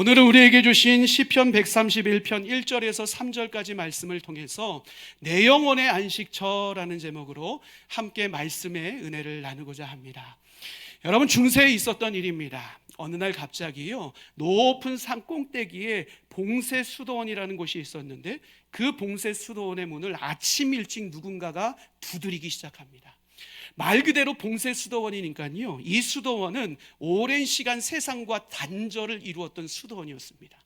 오늘은 우리에게 주신 시편 131편 1절에서 3절까지 말씀을 통해서 내 영혼의 안식처라는 제목으로 함께 말씀의 은혜를 나누고자 합니다. 여러분, 중세에 있었던 일입니다. 어느 날 갑자기요, 높은 산 꼭대기에 봉쇄수도원이라는 곳이 있었는데 그 봉쇄수도원의 문을 아침 일찍 누군가가 두드리기 시작합니다. 말 그대로 봉쇄수도원이니까요, 이 수도원은 오랜 시간 세상과 단절을 이루었던 수도원이었습니다.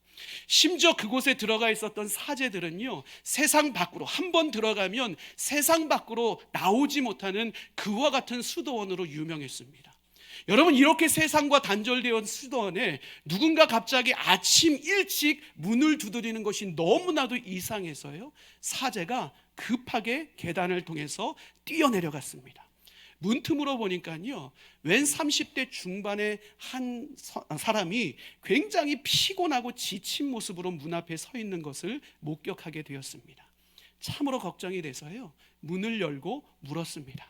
심지어 그곳에 들어가 있었던 사제들은요, 세상 밖으로 한 번 들어가면 세상 밖으로 나오지 못하는 그와 같은 수도원으로 유명했습니다. 여러분, 이렇게 세상과 단절되어 수도원에 누군가 갑자기 아침 일찍 문을 두드리는 것이 너무나도 이상해서요, 사제가 급하게 계단을 통해서 뛰어내려갔습니다. 문틈으로 보니까요, 웬 30대 중반의 한 사람이 굉장히 피곤하고 지친 모습으로 문 앞에 서 있는 것을 목격하게 되었습니다. 참으로 걱정이 돼서요, 문을 열고 물었습니다.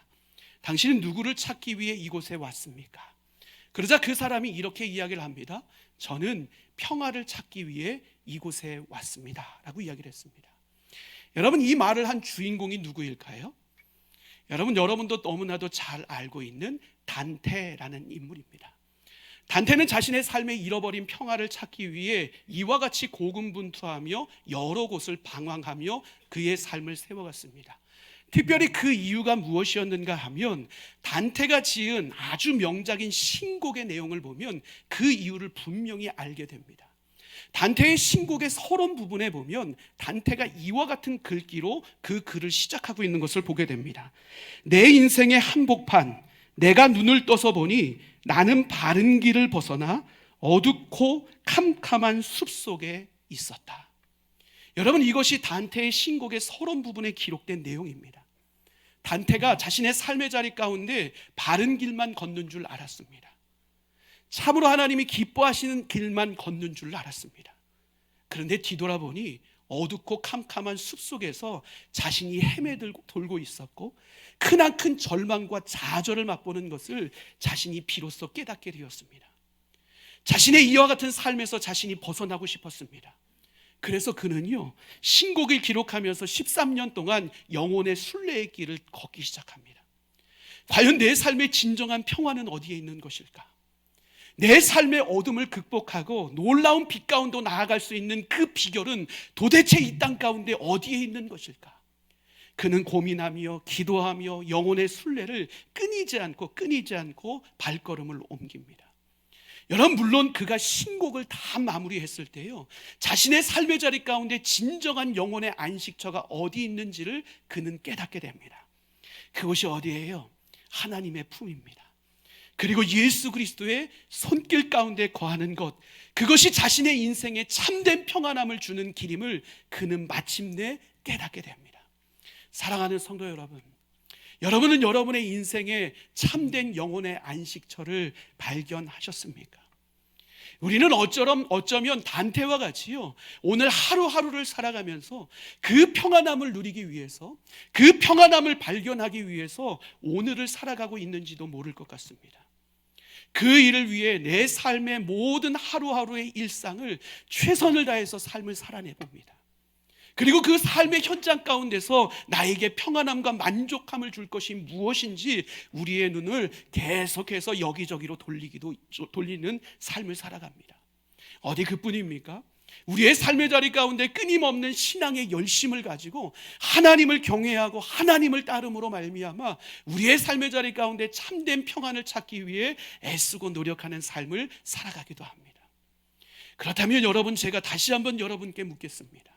당신은 누구를 찾기 위해 이곳에 왔습니까? 그러자 그 사람이 이렇게 이야기를 합니다. 저는 평화를 찾기 위해 이곳에 왔습니다 라고 이야기를 했습니다. 여러분, 이 말을 한 주인공이 누구일까요? 여러분도 너무나도 잘 알고 있는 단테라는 인물입니다. 단테는 자신의 삶에 잃어버린 평화를 찾기 위해 이와 같이 고군분투하며 여러 곳을 방황하며 그의 삶을 세워갔습니다. 특별히 그 이유가 무엇이었는가 하면 단테가 지은 아주 명작인 신곡의 내용을 보면 그 이유를 분명히 알게 됩니다. 단테의 신곡의 서론 부분에 보면 단테가 이와 같은 글귀로 그 글을 시작하고 있는 것을 보게 됩니다. 내 인생의 한복판, 내가 눈을 떠서 보니 나는 바른 길을 벗어나 어둡고 캄캄한 숲속에 있었다. 여러분, 이것이 단테의 신곡의 서론 부분에 기록된 내용입니다. 단테가 자신의 삶의 자리 가운데 바른 길만 걷는 줄 알았습니다. 참으로 하나님이 기뻐하시는 길만 걷는 줄 알았습니다. 그런데 뒤돌아보니 어둡고 캄캄한 숲속에서 자신이 헤매돌고 있었고 크나큰 절망과 좌절을 맛보는 것을 자신이 비로소 깨닫게 되었습니다. 자신의 이와 같은 삶에서 자신이 벗어나고 싶었습니다. 그래서 그는요, 신곡을 기록하면서 13년 동안 영혼의 순례의 길을 걷기 시작합니다. 과연 내 삶의 진정한 평화는 어디에 있는 것일까? 내 삶의 어둠을 극복하고 놀라운 빛 가운데 나아갈 수 있는 그 비결은 도대체 이 땅 가운데 어디에 있는 것일까? 그는 고민하며 기도하며 영혼의 순례를 끊이지 않고 발걸음을 옮깁니다. 여러분, 물론 그가 신곡을 다 마무리했을 때요, 자신의 삶의 자리 가운데 진정한 영혼의 안식처가 어디 있는지를 그는 깨닫게 됩니다. 그것이 어디예요? 하나님의 품입니다. 그리고 예수 그리스도의 손길 가운데 거하는 것, 그것이 자신의 인생에 참된 평안함을 주는 길임을 그는 마침내 깨닫게 됩니다. 사랑하는 성도 여러분, 여러분은 여러분의 인생에 참된 영혼의 안식처를 발견하셨습니까? 우리는 어쩌면 단테와 같이요, 오늘 하루하루를 살아가면서 그 평안함을 누리기 위해서, 그 평안함을 발견하기 위해서 오늘을 살아가고 있는지도 모를 것 같습니다. 그 일을 위해 내 삶의 모든 하루하루의 일상을 최선을 다해서 삶을 살아내봅니다. 그리고 그 삶의 현장 가운데서 나에게 평안함과 만족함을 줄 것이 무엇인지 우리의 눈을 계속해서 여기저기로 돌리는 삶을 살아갑니다. 어디 그뿐입니까? 우리의 삶의 자리 가운데 끊임없는 신앙의 열심을 가지고 하나님을 경외하고 하나님을 따름으로 말미암아 우리의 삶의 자리 가운데 참된 평안을 찾기 위해 애쓰고 노력하는 삶을 살아가기도 합니다. 그렇다면 여러분, 제가 다시 한번 여러분께 묻겠습니다.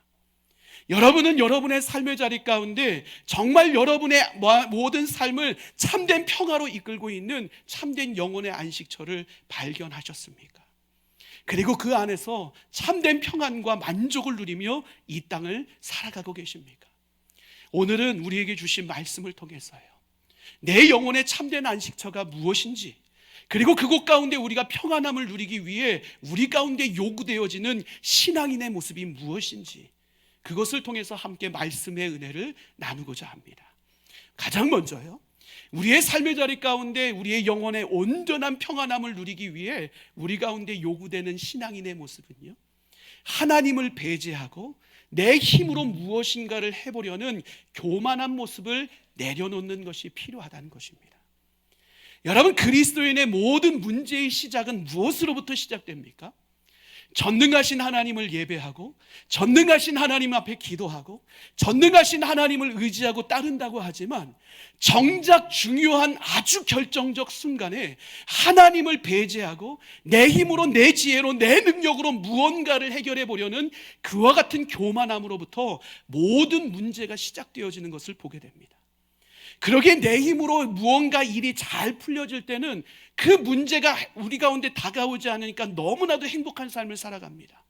여러분은 여러분의 삶의 자리 가운데 정말 여러분의 모든 삶을 참된 평화로 이끌고 있는 참된 영혼의 안식처를 발견하셨습니까? 그리고 그 안에서 참된 평안과 만족을 누리며 이 땅을 살아가고 계십니까? 오늘은 우리에게 주신 말씀을 통해서요, 내 영혼의 참된 안식처가 무엇인지, 그리고 그곳 가운데 우리가 평안함을 누리기 위해 우리 가운데 요구되어지는 신앙인의 모습이 무엇인지, 그것을 통해서 함께 말씀의 은혜를 나누고자 합니다. 가장 먼저요, 우리의 삶의 자리 가운데 우리의 영혼의 온전한 평안함을 누리기 위해 우리 가운데 요구되는 신앙인의 모습은요, 하나님을 배제하고 내 힘으로 무엇인가를 해보려는 교만한 모습을 내려놓는 것이 필요하다는 것입니다. 여러분, 그리스도인의 모든 문제의 시작은 무엇으로부터 시작됩니까? 전능하신 하나님을 예배하고, 전능하신 하나님 앞에 기도하고, 전능하신 하나님을 의지하고 따른다고 하지만 정작 중요한 아주 결정적 순간에 하나님을 배제하고 내 힘으로, 내 지혜로, 내 능력으로 무언가를 해결해 보려는 그와 같은 교만함으로부터 모든 문제가 시작되어지는 것을 보게 됩니다. 그러기에 내 힘으로 무언가 일이 잘 풀려질 때는 그 문제가 우리 가운데 다가오지 않으니까 너무나도 행복한 삶을 살아갑니다.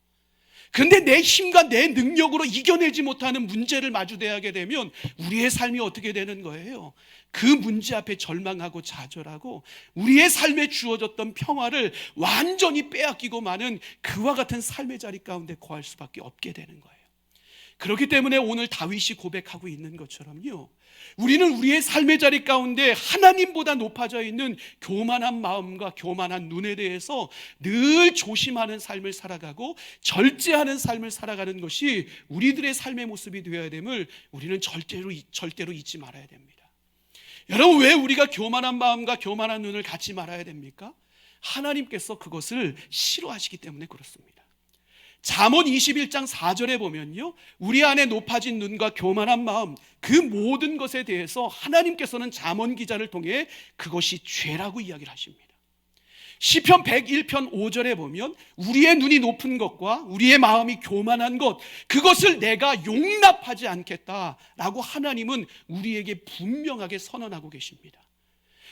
그런데 내 힘과 내 능력으로 이겨내지 못하는 문제를 마주대하게 되면 우리의 삶이 어떻게 되는 거예요? 그 문제 앞에 절망하고 좌절하고 우리의 삶에 주어졌던 평화를 완전히 빼앗기고 마는 그와 같은 삶의 자리 가운데 거할 수밖에 없게 되는 거예요. 그렇기 때문에 오늘 다윗이 고백하고 있는 것처럼요, 우리는 우리의 삶의 자리 가운데 하나님보다 높아져 있는 교만한 마음과 교만한 눈에 대해서 늘 조심하는 삶을 살아가고 절제하는 삶을 살아가는 것이 우리들의 삶의 모습이 되어야 됨을 우리는 절대로 잊지 말아야 됩니다. 여러분, 왜 우리가 교만한 마음과 교만한 눈을 갖지 말아야 됩니까? 하나님께서 그것을 싫어하시기 때문에 그렇습니다. 잠언 21장 4절에 보면요, 우리 안에 높아진 눈과 교만한 마음, 그 모든 것에 대해서 하나님께서는 잠언 기자를 통해 그것이 죄라고 이야기를 하십니다. 시편 101편 5절에 보면 우리의 눈이 높은 것과 우리의 마음이 교만한 것, 그것을 내가 용납하지 않겠다라고 하나님은 우리에게 분명하게 선언하고 계십니다.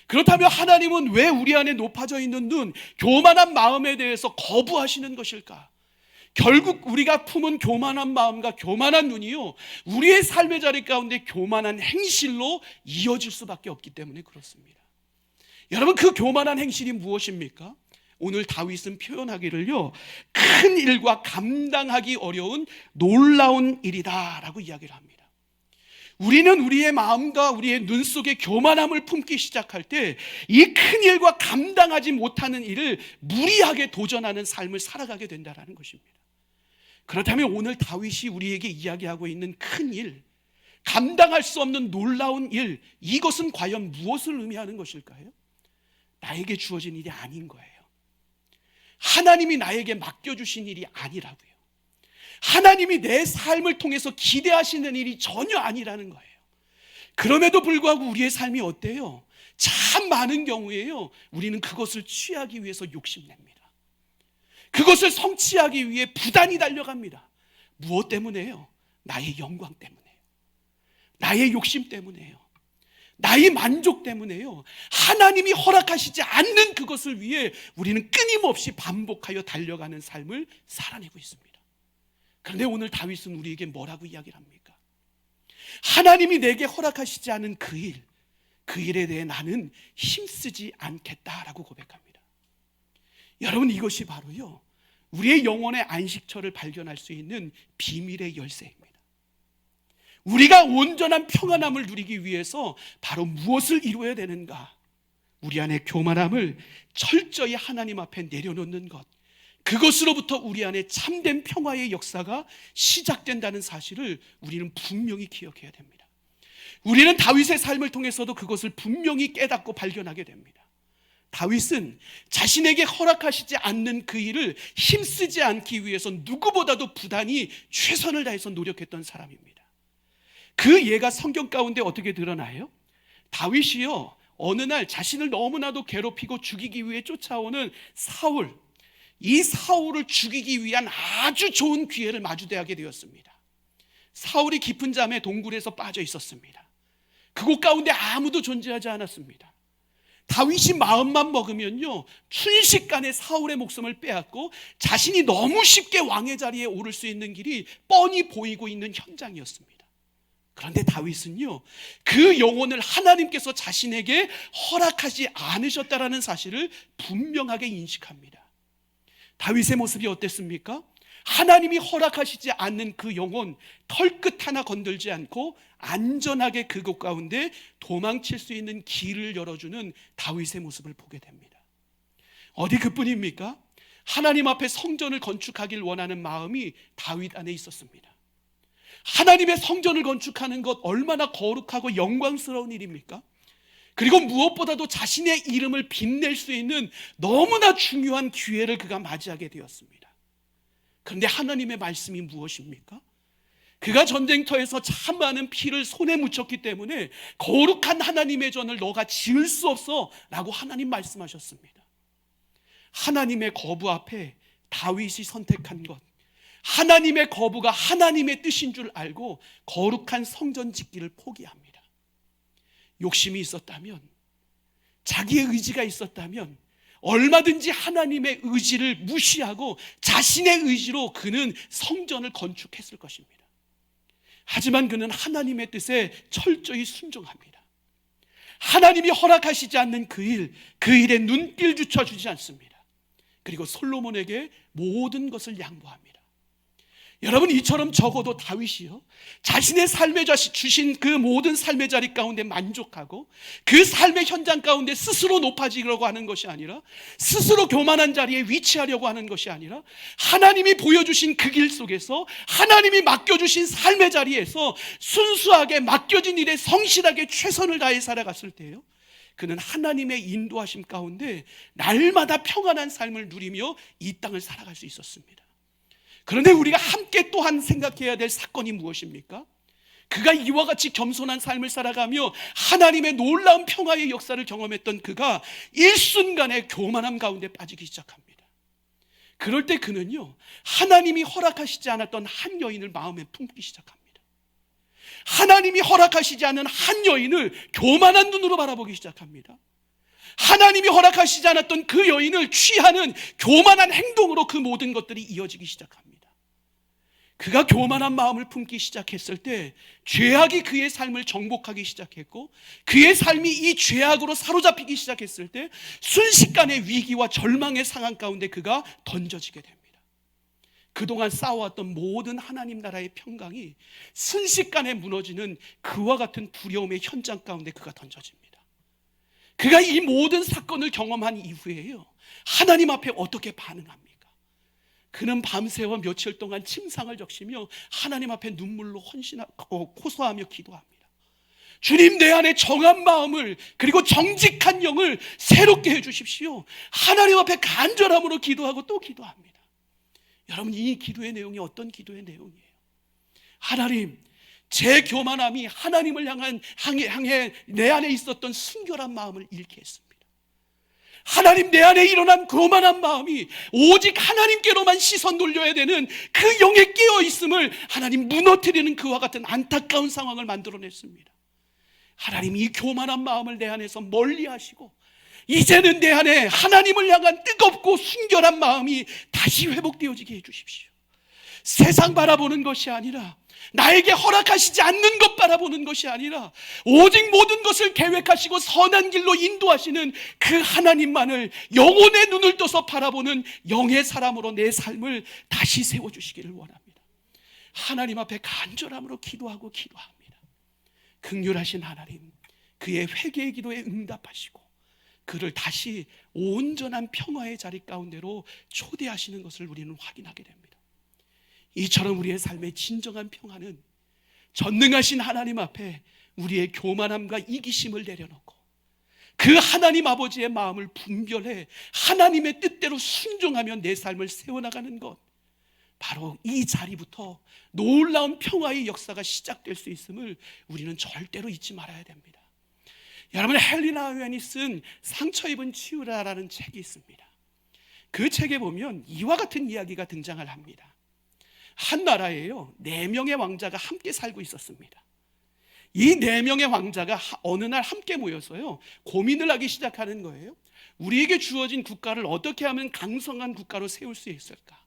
그렇다면 하나님은 왜 우리 안에 높아져 있는 눈, 교만한 마음에 대해서 거부하시는 것일까? 결국 우리가 품은 교만한 마음과 교만한 눈이요, 우리의 삶의 자리 가운데 교만한 행실로 이어질 수밖에 없기 때문에 그렇습니다. 여러분, 그 교만한 행실이 무엇입니까? 오늘 다윗은 표현하기를요, 큰 일과 감당하기 어려운 놀라운 일이다 라고 이야기를 합니다. 우리는 우리의 마음과 우리의 눈 속에 교만함을 품기 시작할 때 이 큰 일과 감당하지 못하는 일을 무리하게 도전하는 삶을 살아가게 된다는 것입니다. 그렇다면 오늘 다윗이 우리에게 이야기하고 있는 큰 일, 감당할 수 없는 놀라운 일, 이것은 과연 무엇을 의미하는 것일까요? 나에게 주어진 일이 아닌 거예요. 하나님이 나에게 맡겨주신 일이 아니라고요. 하나님이 내 삶을 통해서 기대하시는 일이 전혀 아니라는 거예요. 그럼에도 불구하고 우리의 삶이 어때요? 참 많은 경우에요, 우리는 그것을 취하기 위해서 욕심냅니다. 그것을 성취하기 위해 부단히 달려갑니다. 무엇 때문에요? 나의 영광 때문에요. 나의 욕심 때문에요. 나의 만족 때문에요. 하나님이 허락하시지 않는 그것을 위해 우리는 끊임없이 반복하여 달려가는 삶을 살아내고 있습니다. 그런데 오늘 다윗은 우리에게 뭐라고 이야기를 합니까? 하나님이 내게 허락하시지 않은 그 일에 대해 나는 힘쓰지 않겠다라고 고백합니다. 여러분, 이것이 바로요, 우리의 영혼의 안식처를 발견할 수 있는 비밀의 열쇠입니다. 우리가 온전한 평안함을 누리기 위해서 바로 무엇을 이루어야 되는가? 우리 안에 교만함을 철저히 하나님 앞에 내려놓는 것, 그것으로부터 우리 안에 참된 평화의 역사가 시작된다는 사실을 우리는 분명히 기억해야 됩니다. 우리는 다윗의 삶을 통해서도 그것을 분명히 깨닫고 발견하게 됩니다. 다윗은 자신에게 허락하시지 않는 그 일을 힘쓰지 않기 위해서 누구보다도 부단히 최선을 다해서 노력했던 사람입니다. 그 예가 성경 가운데 어떻게 드러나요? 다윗이요, 어느 날 자신을 너무나도 괴롭히고 죽이기 위해 쫓아오는 사울, 이 사울을 죽이기 위한 아주 좋은 기회를 마주대하게 되었습니다. 사울이 깊은 잠에 동굴에서 빠져 있었습니다. 그곳 가운데 아무도 존재하지 않았습니다. 다윗이 마음만 먹으면요, 순식간에 사울의 목숨을 빼앗고 자신이 너무 쉽게 왕의 자리에 오를 수 있는 길이 뻔히 보이고 있는 현장이었습니다. 그런데 다윗은요, 그 영혼을 하나님께서 자신에게 허락하지 않으셨다라는 사실을 분명하게 인식합니다. 다윗의 모습이 어땠습니까? 하나님이 허락하시지 않는 그 영혼 털끝 하나 건들지 않고 안전하게 그곳 가운데 도망칠 수 있는 길을 열어주는 다윗의 모습을 보게 됩니다. 어디 그뿐입니까? 하나님 앞에 성전을 건축하길 원하는 마음이 다윗 안에 있었습니다. 하나님의 성전을 건축하는 것 얼마나 거룩하고 영광스러운 일입니까? 그리고 무엇보다도 자신의 이름을 빛낼 수 있는 너무나 중요한 기회를 그가 맞이하게 되었습니다. 그런데 하나님의 말씀이 무엇입니까? 그가 전쟁터에서 참 많은 피를 손에 묻혔기 때문에 거룩한 하나님의 전을 너가 지을 수 없어 라고 하나님 말씀하셨습니다. 하나님의 거부 앞에 다윗이 선택한 것, 하나님의 거부가 하나님의 뜻인 줄 알고 거룩한 성전 짓기를 포기합니다. 욕심이 있었다면, 자기의 의지가 있었다면 얼마든지 하나님의 의지를 무시하고 자신의 의지로 그는 성전을 건축했을 것입니다. 하지만 그는 하나님의 뜻에 철저히 순종합니다. 하나님이 허락하시지 않는 그 일에 눈길조차 주지 않습니다. 그리고 솔로몬에게 모든 것을 양보합니다. 여러분, 이처럼 적어도 다윗이요, 자신의 삶에 주신 그 모든 삶의 자리 가운데 만족하고 그 삶의 현장 가운데 스스로 높아지려고 하는 것이 아니라, 스스로 교만한 자리에 위치하려고 하는 것이 아니라, 하나님이 보여주신 그 길 속에서 하나님이 맡겨주신 삶의 자리에서 순수하게 맡겨진 일에 성실하게 최선을 다해 살아갔을 때요, 그는 하나님의 인도하심 가운데 날마다 평안한 삶을 누리며 이 땅을 살아갈 수 있었습니다. 그런데 우리가 함께 또한 생각해야 될 사건이 무엇입니까? 그가 이와 같이 겸손한 삶을 살아가며 하나님의 놀라운 평화의 역사를 경험했던 그가 일순간에 교만함 가운데 빠지기 시작합니다. 그럴 때 그는요, 하나님이 허락하시지 않았던 한 여인을 마음에 품기 시작합니다. 하나님이 허락하시지 않은 한 여인을 교만한 눈으로 바라보기 시작합니다. 하나님이 허락하시지 않았던 그 여인을 취하는 교만한 행동으로 그 모든 것들이 이어지기 시작합니다. 그가 교만한 마음을 품기 시작했을 때 죄악이 그의 삶을 정복하기 시작했고, 그의 삶이 이 죄악으로 사로잡히기 시작했을 때 순식간에 위기와 절망의 상황 가운데 그가 던져지게 됩니다. 그동안 쌓아왔던 모든 하나님 나라의 평강이 순식간에 무너지는 그와 같은 두려움의 현장 가운데 그가 던져집니다. 그가 이 모든 사건을 경험한 이후에요, 하나님 앞에 어떻게 반응합니까? 그는 밤새워 며칠 동안 침상을 적시며 하나님 앞에 눈물로 헌신하고 호소하며 기도합니다. 주님, 내 안에 정한 마음을, 그리고 정직한 영을 새롭게 해주십시오. 하나님 앞에 간절함으로 기도하고 또 기도합니다. 여러분, 이 기도의 내용이 어떤 기도의 내용이에요? 하나님, 제 교만함이 하나님을 향해 내 안에 있었던 순결한 마음을 잃게 했습니다. 하나님, 내 안에 일어난 교만한 마음이 오직 하나님께로만 시선 돌려야 되는 그 영에 깨어있음을 하나님 무너뜨리는 그와 같은 안타까운 상황을 만들어냈습니다. 하나님, 이 교만한 마음을 내 안에서 멀리 하시고 이제는 내 안에 하나님을 향한 뜨겁고 순결한 마음이 다시 회복되어지게 해주십시오. 세상 바라보는 것이 아니라, 나에게 허락하시지 않는 것 바라보는 것이 아니라, 오직 모든 것을 계획하시고 선한 길로 인도하시는 그 하나님만을 영혼의 눈을 떠서 바라보는 영의 사람으로 내 삶을 다시 세워주시기를 원합니다. 하나님 앞에 간절함으로 기도하고 기도합니다. 긍휼하신 하나님, 그의 회개의 기도에 응답하시고 그를 다시 온전한 평화의 자리 가운데로 초대하시는 것을 우리는 확인하게 됩니다. 이처럼 우리의 삶의 진정한 평화는 전능하신 하나님 앞에 우리의 교만함과 이기심을 내려놓고 그 하나님 아버지의 마음을 분별해 하나님의 뜻대로 순종하며 내 삶을 세워나가는 것, 바로 이 자리부터 놀라운 평화의 역사가 시작될 수 있음을 우리는 절대로 잊지 말아야 됩니다. 여러분, 헬리나 웬이 쓴 상처 입은 치유라라는 책이 있습니다. 그 책에 보면 이와 같은 이야기가 등장을 합니다. 한 나라에요, 4명의 왕자가 함께 살고 있었습니다. 이 4명의 왕자가 어느 날 함께 모여서요, 고민을 하기 시작하는 거예요. 우리에게 주어진 국가를 어떻게 하면 강성한 국가로 세울 수 있을까?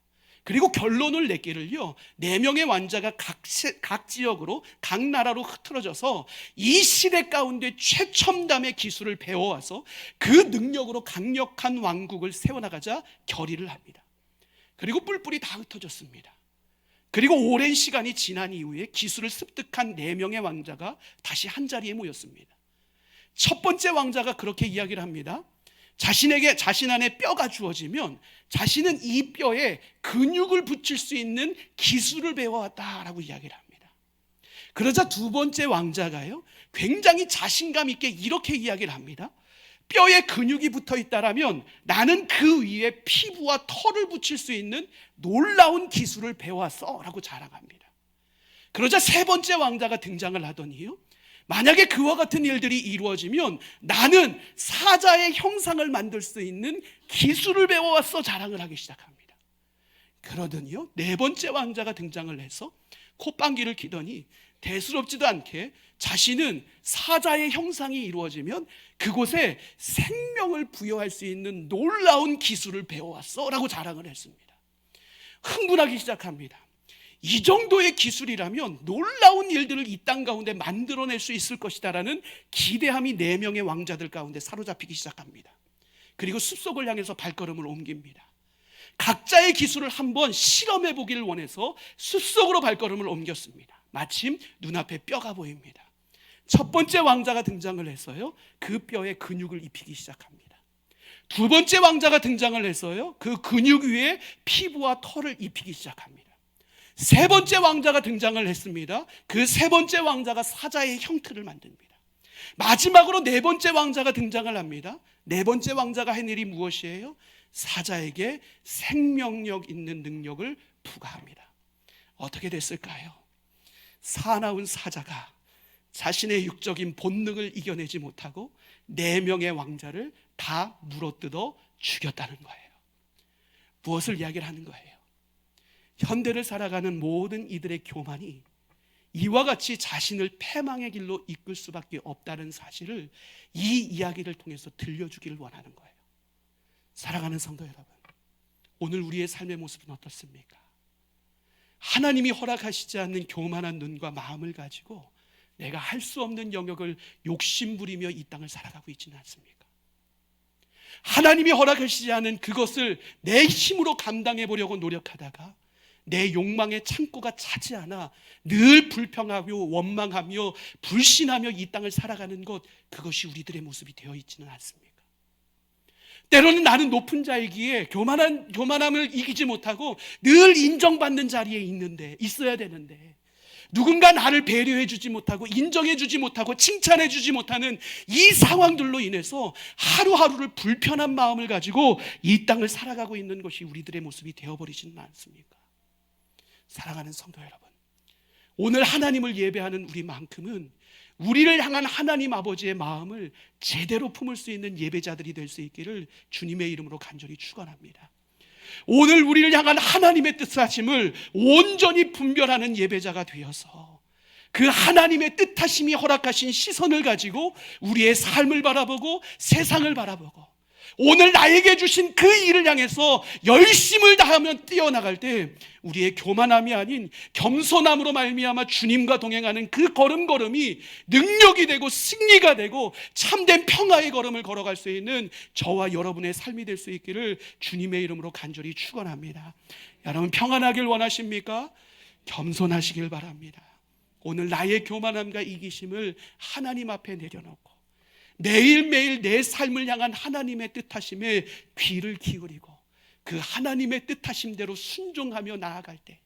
그리고 결론을 내기를요, 4명의 왕자가 각 지역으로, 각 나라로 흩어져서 이 시대 가운데 최첨단의 기술을 배워와서 그 능력으로 강력한 왕국을 세워나가자 결의를 합니다. 그리고 뿔뿔이 다 흩어졌습니다. 그리고 오랜 시간이 지난 이후에 기술을 습득한 4명의 왕자가 다시 한자리에 모였습니다. 첫 번째 왕자가 그렇게 이야기를 합니다. 자신에게 자신 안에 뼈가 주어지면 자신은 이 뼈에 근육을 붙일 수 있는 기술을 배워왔다라고 이야기를 합니다. 그러자 두 번째 왕자가요, 굉장히 자신감 있게 이렇게 이야기를 합니다. 뼈에 근육이 붙어 있다라면 나는 그 위에 피부와 털을 붙일 수 있는 놀라운 기술을 배웠어 라고 자랑합니다. 그러자 세 번째 왕자가 등장을 하더니요, 만약에 그와 같은 일들이 이루어지면 나는 사자의 형상을 만들 수 있는 기술을 배워왔어 자랑을 하기 시작합니다. 그러더니요, 네 번째 왕자가 등장을 해서 콧방귀를 뀌더니 대수롭지도 않게 자신은 사자의 형상이 이루어지면 그곳에 생명을 부여할 수 있는 놀라운 기술을 배워왔어 라고 자랑을 했습니다. 흥분하기 시작합니다. 이 정도의 기술이라면 놀라운 일들을 이 땅 가운데 만들어낼 수 있을 것이다라는 기대함이 4명의 왕자들 가운데 사로잡히기 시작합니다. 그리고 숲속을 향해서 발걸음을 옮깁니다. 각자의 기술을 한번 실험해 보기를 원해서 숲속으로 발걸음을 옮겼습니다. 마침 눈앞에 뼈가 보입니다. 첫 번째 왕자가 등장을 해서요, 그 뼈에 근육을 입히기 시작합니다. 두 번째 왕자가 등장을 해서요, 그 근육 위에 피부와 털을 입히기 시작합니다. 세 번째 왕자가 등장을 했습니다. 그 세 번째 왕자가 사자의 형태를 만듭니다. 마지막으로 네 번째 왕자가 등장을 합니다. 네 번째 왕자가 한 일이 무엇이에요? 사자에게 생명력 있는 능력을 부과합니다. 어떻게 됐을까요? 사나운 사자가 자신의 육적인 본능을 이겨내지 못하고 4명의 왕자를 다 물어뜯어 죽였다는 거예요. 무엇을 이야기를 하는 거예요? 현대를 살아가는 모든 이들의 교만이 이와 같이 자신을 패망의 길로 이끌 수밖에 없다는 사실을 이 이야기를 통해서 들려주기를 원하는 거예요. 사랑하는 성도 여러분, 오늘 우리의 삶의 모습은 어떻습니까? 하나님이 허락하시지 않는 교만한 눈과 마음을 가지고 내가 할 수 없는 영역을 욕심부리며 이 땅을 살아가고 있지는 않습니까? 하나님이 허락하시지 않은 그것을 내 힘으로 감당해 보려고 노력하다가 내 욕망의 창고가 차지 않아 늘 불평하며 원망하며 불신하며 이 땅을 살아가는 것, 그것이 우리들의 모습이 되어 있지는 않습니까? 때로는 나는 높은 자이기에 교만함을 이기지 못하고 늘 인정받는 자리에 있어야 되는데, 누군가 나를 배려해 주지 못하고 인정해 주지 못하고 칭찬해 주지 못하는 이 상황들로 인해서 하루하루를 불편한 마음을 가지고 이 땅을 살아가고 있는 것이 우리들의 모습이 되어버리지는 않습니까? 사랑하는 성도 여러분, 오늘 하나님을 예배하는 우리만큼은 우리를 향한 하나님 아버지의 마음을 제대로 품을 수 있는 예배자들이 될 수 있기를 주님의 이름으로 간절히 축원합니다. 오늘 우리를 향한 하나님의 뜻하심을 온전히 분별하는 예배자가 되어서 그 하나님의 뜻하심이 허락하신 시선을 가지고 우리의 삶을 바라보고 세상을 바라보고 오늘 나에게 주신 그 일을 향해서 열심을 다하며 뛰어나갈 때 우리의 교만함이 아닌 겸손함으로 말미암아 주님과 동행하는 그 걸음걸음이 능력이 되고 승리가 되고 참된 평화의 걸음을 걸어갈 수 있는 저와 여러분의 삶이 될 수 있기를 주님의 이름으로 간절히 축원합니다. 여러분, 평안하길 원하십니까? 겸손하시길 바랍니다. 오늘 나의 교만함과 이기심을 하나님 앞에 내려놓고 매일매일 내 삶을 향한 하나님의 뜻하심에 귀를 기울이고 그 하나님의 뜻하심대로 순종하며 나아갈 때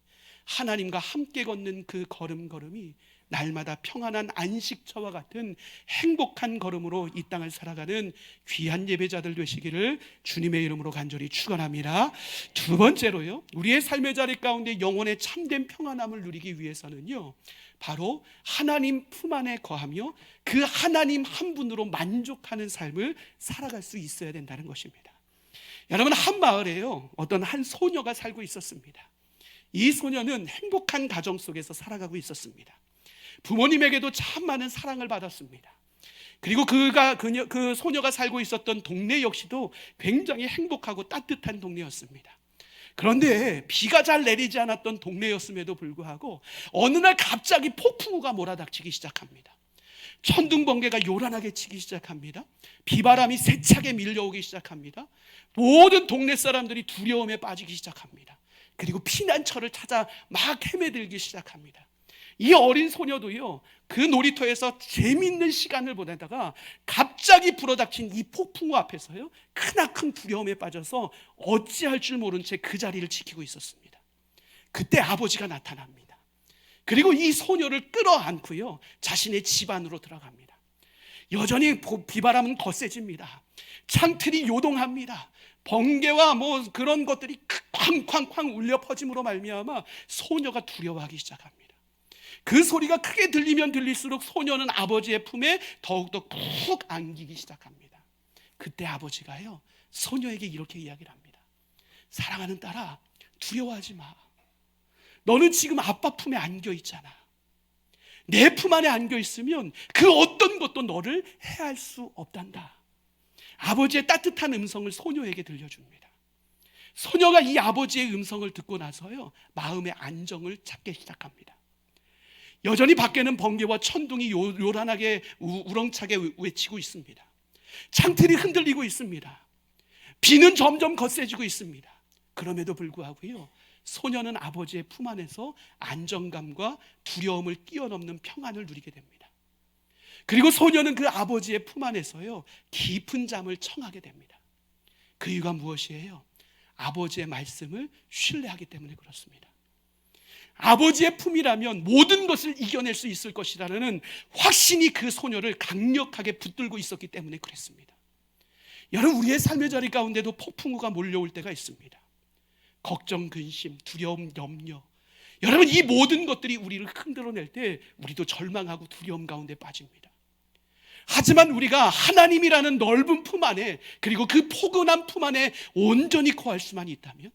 하나님과 함께 걷는 그 걸음걸음이 날마다 평안한 안식처와 같은 행복한 걸음으로 이 땅을 살아가는 귀한 예배자들 되시기를 주님의 이름으로 간절히 축원합니다. 두 번째로요, 우리의 삶의 자리 가운데 영혼의 참된 평안함을 누리기 위해서는요, 바로 하나님 품 안에 거하며 그 하나님 한 분으로 만족하는 삶을 살아갈 수 있어야 된다는 것입니다. 여러분, 한 마을에요, 어떤 한 소녀가 살고 있었습니다. 이 소녀는 행복한 가정 속에서 살아가고 있었습니다. 부모님에게도 참 많은 사랑을 받았습니다. 그리고 그 소녀가 살고 있었던 동네 역시도 굉장히 행복하고 따뜻한 동네였습니다. 그런데 비가 잘 내리지 않았던 동네였음에도 불구하고 어느 날 갑자기 폭풍우가 몰아닥치기 시작합니다. 천둥번개가 요란하게 치기 시작합니다. 비바람이 세차게 밀려오기 시작합니다. 모든 동네 사람들이 두려움에 빠지기 시작합니다. 그리고 피난처를 찾아 막 헤매들기 시작합니다. 이 어린 소녀도요, 그 놀이터에서 재밌는 시간을 보내다가 갑자기 불어닥친 이 폭풍우 앞에서요, 크나큰 두려움에 빠져서 어찌할 줄 모른 채 그 자리를 지키고 있었습니다. 그때 아버지가 나타납니다. 그리고 이 소녀를 끌어안고요, 자신의 집 안으로 들어갑니다. 여전히 비바람은 거세집니다. 창틀이 요동합니다. 번개와 그런 것들이 쾅쾅쾅 울려 퍼짐으로 말미암아 소녀가 두려워하기 시작합니다. 그 소리가 크게 들리면 들릴수록 소녀는 아버지의 품에 더욱더 푹 안기기 시작합니다. 그때 아버지가요, 소녀에게 이렇게 이야기를 합니다. 사랑하는 딸아, 두려워하지 마. 너는 지금 아빠 품에 안겨 있잖아. 내 품 안에 안겨 있으면 그 어떤 것도 너를 해할 수 없단다. 아버지의 따뜻한 음성을 소녀에게 들려줍니다. 소녀가 이 아버지의 음성을 듣고 나서요, 마음의 안정을 찾기 시작합니다. 여전히 밖에는 번개와 천둥이 요란하게 우렁차게 외치고 있습니다. 창틀이 흔들리고 있습니다. 비는 점점 거세지고 있습니다. 그럼에도 불구하고요, 소녀는 아버지의 품 안에서 안정감과 두려움을 뛰어넘는 평안을 누리게 됩니다. 그리고 소녀는 그 아버지의 품 안에서요, 깊은 잠을 청하게 됩니다. 그 이유가 무엇이에요? 아버지의 말씀을 신뢰하기 때문에 그렇습니다. 아버지의 품이라면 모든 것을 이겨낼 수 있을 것이라는 확신이 그 소녀를 강력하게 붙들고 있었기 때문에 그랬습니다. 여러분, 우리의 삶의 자리 가운데도 폭풍우가 몰려올 때가 있습니다. 걱정, 근심, 두려움, 염려, 여러분, 이 모든 것들이 우리를 흔들어낼 때 우리도 절망하고 두려움 가운데 빠집니다. 하지만 우리가 하나님이라는 넓은 품 안에, 그리고 그 포근한 품 안에 온전히 거할 수만 있다면,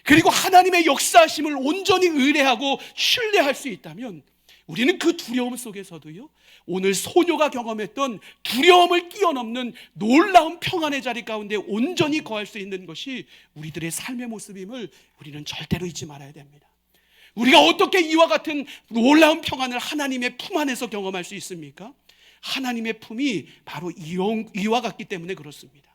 그리고 하나님의 역사하심을 온전히 의뢰하고 신뢰할 수 있다면, 우리는 그 두려움 속에서도요, 오늘 소녀가 경험했던 두려움을 뛰어넘는 놀라운 평안의 자리 가운데 온전히 거할 수 있는 것이 우리들의 삶의 모습임을 우리는 절대로 잊지 말아야 됩니다. 우리가 어떻게 이와 같은 놀라운 평안을 하나님의 품 안에서 경험할 수 있습니까? 하나님의 품이 바로 이와 같기 때문에 그렇습니다.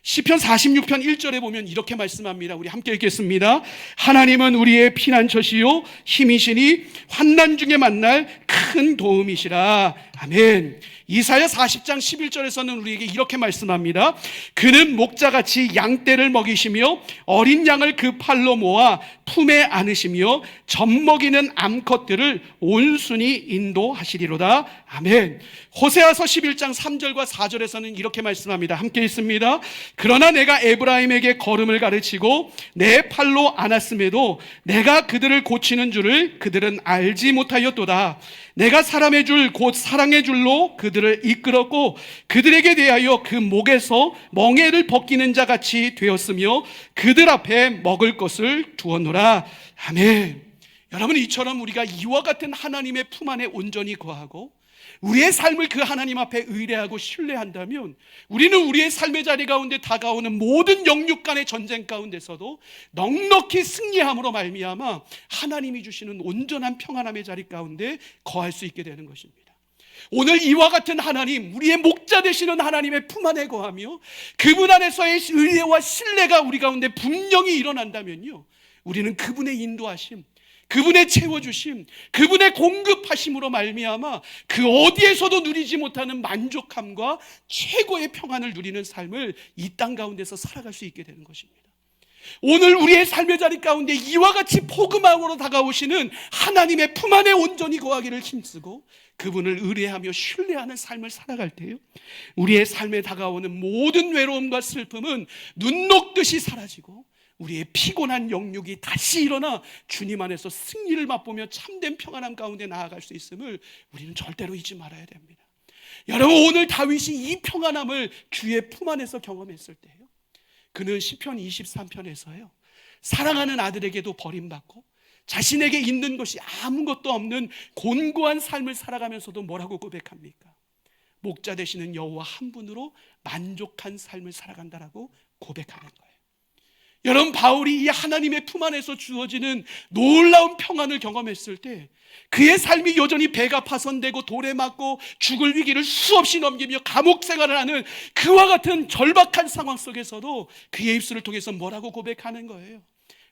시편 46편 1절에 보면 이렇게 말씀합니다. 우리 함께 읽겠습니다. 하나님은 우리의 피난처시요 힘이시니 환난 중에 만날 큰 도움이시라. 아멘. 이사야 40장 11절에서는 우리에게 이렇게 말씀합니다. 그는 목자같이 양떼를 먹이시며 어린 양을 그 팔로 모아 품에 안으시며 젖먹이는 암컷들을 온순히 인도하시리로다. 아멘. 호세아서 11장 3절과 4절에서는 이렇게 말씀합니다. 함께 있습니다. 그러나 내가 에브라임에게 걸음을 가르치고 내 팔로 안았음에도 내가 그들을 고치는 줄을 그들은 알지 못하였도다. 내가 사람의 줄 곧 사랑의 줄로 그들을 이끌었고 그들에게 대하여 그 목에서 멍에를 벗기는 자 같이 되었으며 그들 앞에 먹을 것을 두었노라. 아멘. 여러분, 이처럼 우리가 이와 같은 하나님의 품 안에 온전히 거하고 우리의 삶을 그 하나님 앞에 의뢰하고 신뢰한다면 우리는 우리의 삶의 자리 가운데 다가오는 모든 영육 간의 전쟁 가운데서도 넉넉히 승리함으로 말미암아 하나님이 주시는 온전한 평안함의 자리 가운데 거할 수 있게 되는 것입니다. 오늘 이와 같은 하나님, 우리의 목자 되시는 하나님의 품 안에 거하며 그분 안에서의 의뢰와 신뢰가 우리 가운데 분명히 일어난다면요, 우리는 그분의 인도하심, 그분의 채워주심, 그분의 공급하심으로 말미암아 그 어디에서도 누리지 못하는 만족함과 최고의 평안을 누리는 삶을 이 땅 가운데서 살아갈 수 있게 되는 것입니다. 오늘 우리의 삶의 자리 가운데 이와 같이 포근함으로 다가오시는 하나님의 품 안에 온전히 거하기를 힘쓰고 그분을 의뢰하며 신뢰하는 삶을 살아갈 때요, 우리의 삶에 다가오는 모든 외로움과 슬픔은 눈 녹듯이 사라지고 우리의 피곤한 영육이 다시 일어나 주님 안에서 승리를 맛보며 참된 평안함 가운데 나아갈 수 있음을 우리는 절대로 잊지 말아야 됩니다. 여러분, 오늘 다윗이 이 평안함을 주의 품 안에서 경험했을 때요, 그는 시편 23편에서요 사랑하는 아들에게도 버림받고 자신에게 있는 것이 아무것도 없는 곤고한 삶을 살아가면서도 뭐라고 고백합니까? 목자 되시는 여호와 한 분으로 만족한 삶을 살아간다라고 고백하는 거예요. 여러분, 바울이 이 하나님의 품 안에서 주어지는 놀라운 평안을 경험했을 때 그의 삶이 여전히 배가 파손되고 돌에 맞고 죽을 위기를 수없이 넘기며 감옥 생활을 하는 그와 같은 절박한 상황 속에서도 그의 입술을 통해서 뭐라고 고백하는 거예요?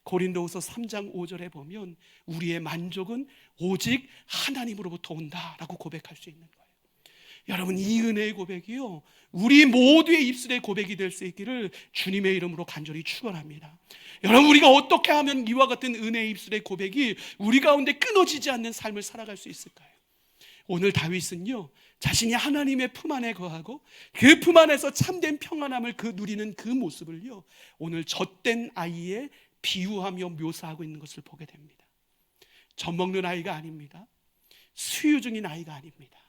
고린도후서 3장 5절에 보면 우리의 만족은 오직 하나님으로부터 온다라고 고백할 수 있는 거예요. 여러분, 이 은혜의 고백이요, 우리 모두의 입술의 고백이 될 수 있기를 주님의 이름으로 간절히 축원합니다. 여러분, 우리가 어떻게 하면 이와 같은 은혜의 입술의 고백이 우리 가운데 끊어지지 않는 삶을 살아갈 수 있을까요? 오늘 다윗은요, 자신이 하나님의 품 안에 거하고 그 품 안에서 참된 평안함을 누리는 그 모습을요, 오늘 젖된 아이에 비유하며 묘사하고 있는 것을 보게 됩니다. 젖먹는 아이가 아닙니다. 수유 중인 아이가 아닙니다.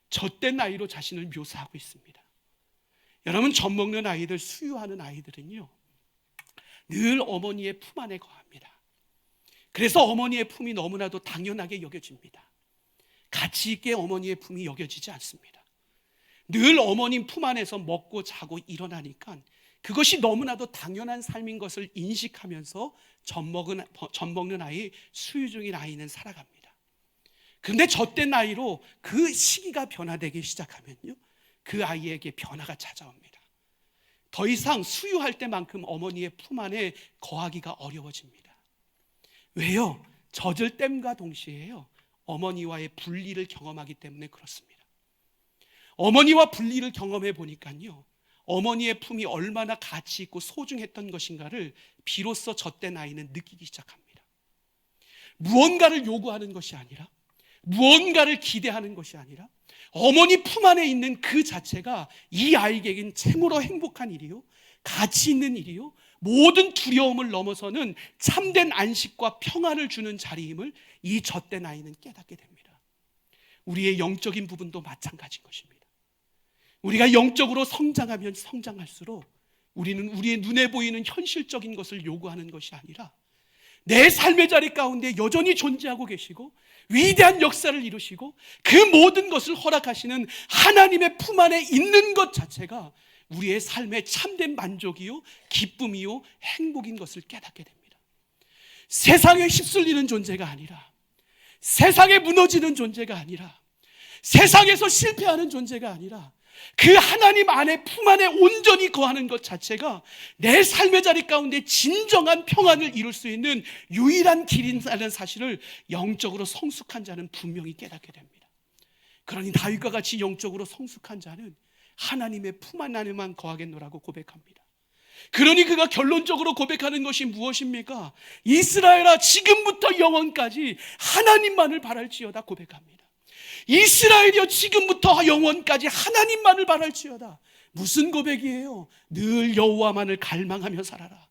젖된 아이로 자신을 묘사하고 있습니다. 여러분, 젖먹는 아이들, 수유하는 아이들은요, 늘 어머니의 품 안에 거합니다. 그래서 어머니의 품이 너무나도 당연하게 여겨집니다. 가치 있게 어머니의 품이 여겨지지 않습니다. 늘 어머님 품 안에서 먹고 자고 일어나니까 그것이 너무나도 당연한 삶인 것을 인식하면서 젖먹는 아이, 수유 중인 아이는 살아갑니다. 그런데 젖된 아이로 그 시기가 변화되기 시작하면요, 그 아이에게 변화가 찾아옵니다. 더 이상 수유할 때만큼 어머니의 품 안에 거하기가 어려워집니다. 왜요? 젖을 땜과 동시에요, 어머니와의 분리를 경험하기 때문에 그렇습니다. 어머니와 분리를 경험해 보니까요, 어머니의 품이 얼마나 가치 있고 소중했던 것인가를 비로소 젖된 아이는 느끼기 시작합니다. 무언가를 요구하는 것이 아니라, 무언가를 기대하는 것이 아니라 어머니 품 안에 있는 그 자체가 이 아이에겐 참으로 행복한 일이요, 가치 있는 일이요, 모든 두려움을 넘어서는 참된 안식과 평안을 주는 자리임을 이 젖된 아이는 깨닫게 됩니다. 우리의 영적인 부분도 마찬가지인 것입니다. 우리가 영적으로 성장하면 성장할수록 우리는 우리의 눈에 보이는 현실적인 것을 요구하는 것이 아니라 내 삶의 자리 가운데 여전히 존재하고 계시고 위대한 역사를 이루시고 그 모든 것을 허락하시는 하나님의 품 안에 있는 것 자체가 우리의 삶의 참된 만족이요, 기쁨이요, 행복인 것을 깨닫게 됩니다. 세상에 휩쓸리는 존재가 아니라, 세상에 무너지는 존재가 아니라, 세상에서 실패하는 존재가 아니라 그 하나님 안에 품 안에 온전히 거하는 것 자체가 내 삶의 자리 가운데 진정한 평안을 이룰 수 있는 유일한 길이라는 사실을 영적으로 성숙한 자는 분명히 깨닫게 됩니다. 그러니 다윗과 같이 영적으로 성숙한 자는 하나님의 품 안에만 거하겠노라고 고백합니다. 그러니 그가 결론적으로 고백하는 것이 무엇입니까? 이스라엘아, 지금부터 영원까지 하나님만을 바랄지어다 고백합니다. 이스라엘이여, 지금부터 영원까지 하나님만을 바랄지어다. 무슨 고백이에요? 늘 여호와만을 갈망하며 살아라.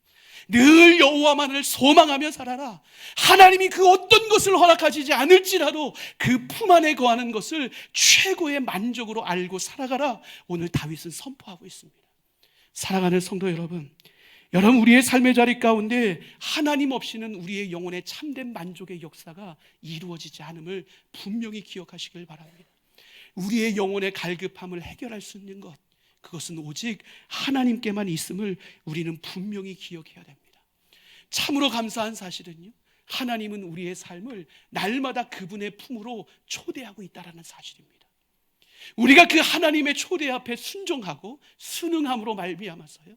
늘 여호와만을 소망하며 살아라. 하나님이 그 어떤 것을 허락하시지 않을지라도 그 품 안에 거하는 것을 최고의 만족으로 알고 살아가라. 오늘 다윗은 선포하고 있습니다. 사랑하는 성도 여러분, 우리의 삶의 자리 가운데 하나님 없이는 우리의 영혼의 참된 만족의 역사가 이루어지지 않음을 분명히 기억하시길 바랍니다. 우리의 영혼의 갈급함을 해결할 수 있는 것, 그것은 오직 하나님께만 있음을 우리는 분명히 기억해야 됩니다. 참으로 감사한 사실은요, 하나님은 우리의 삶을 날마다 그분의 품으로 초대하고 있다는 사실입니다. 우리가 그 하나님의 초대 앞에 순종하고 순응함으로 말미암아서요,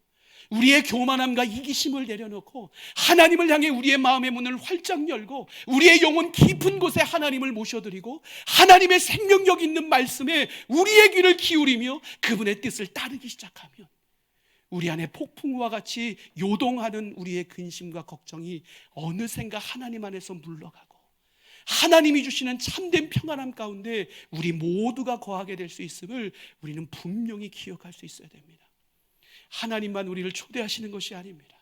우리의 교만함과 이기심을 내려놓고 하나님을 향해 우리의 마음의 문을 활짝 열고 우리의 영혼 깊은 곳에 하나님을 모셔드리고 하나님의 생명력 있는 말씀에 우리의 귀를 기울이며 그분의 뜻을 따르기 시작하면 우리 안에 폭풍과 같이 요동하는 우리의 근심과 걱정이 어느샌가 하나님 안에서 물러가고 하나님이 주시는 참된 평안함 가운데 우리 모두가 거하게 될 수 있음을 우리는 분명히 기억할 수 있어야 됩니다. 하나님만 우리를 초대하시는 것이 아닙니다.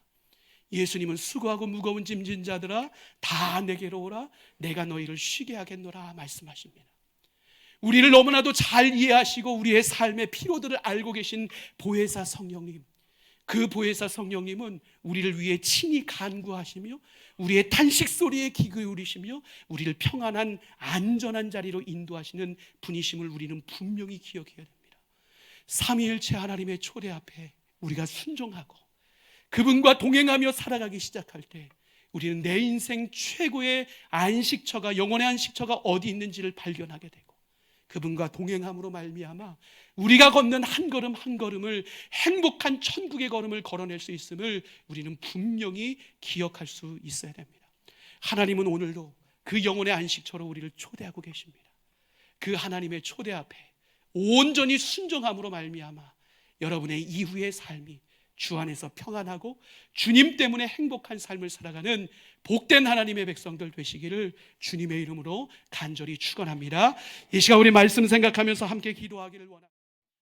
예수님은 수고하고 무거운 짐진 자들아 다 내게로 오라, 내가 너희를 쉬게 하겠노라 말씀하십니다. 우리를 너무나도 잘 이해하시고 우리의 삶의 피로들을 알고 계신 보혜사 성령님, 그 보혜사 성령님은 우리를 위해 친히 간구하시며 우리의 탄식 소리에 귀 기울이시며 우리를 평안한 안전한 자리로 인도하시는 분이심을 우리는 분명히 기억해야 됩니다. 삼위일체 하나님의 초대 앞에 우리가 순종하고 그분과 동행하며 살아가기 시작할 때 우리는 내 인생 최고의 안식처가, 영혼의 안식처가 어디 있는지를 발견하게 되고 그분과 동행함으로 말미암아 우리가 걷는 한 걸음 한 걸음을 행복한 천국의 걸음을 걸어낼 수 있음을 우리는 분명히 기억할 수 있어야 됩니다. 하나님은 오늘도 그 영혼의 안식처로 우리를 초대하고 계십니다. 그 하나님의 초대 앞에 온전히 순종함으로 말미암아 여러분의 이후의 삶이 주 안에서 평안하고 주님 때문에 행복한 삶을 살아가는 복된 하나님의 백성들 되시기를 주님의 이름으로 간절히 축원합니다. 이 시간 우리 말씀 생각하면서 함께 기도하기를 원합니다.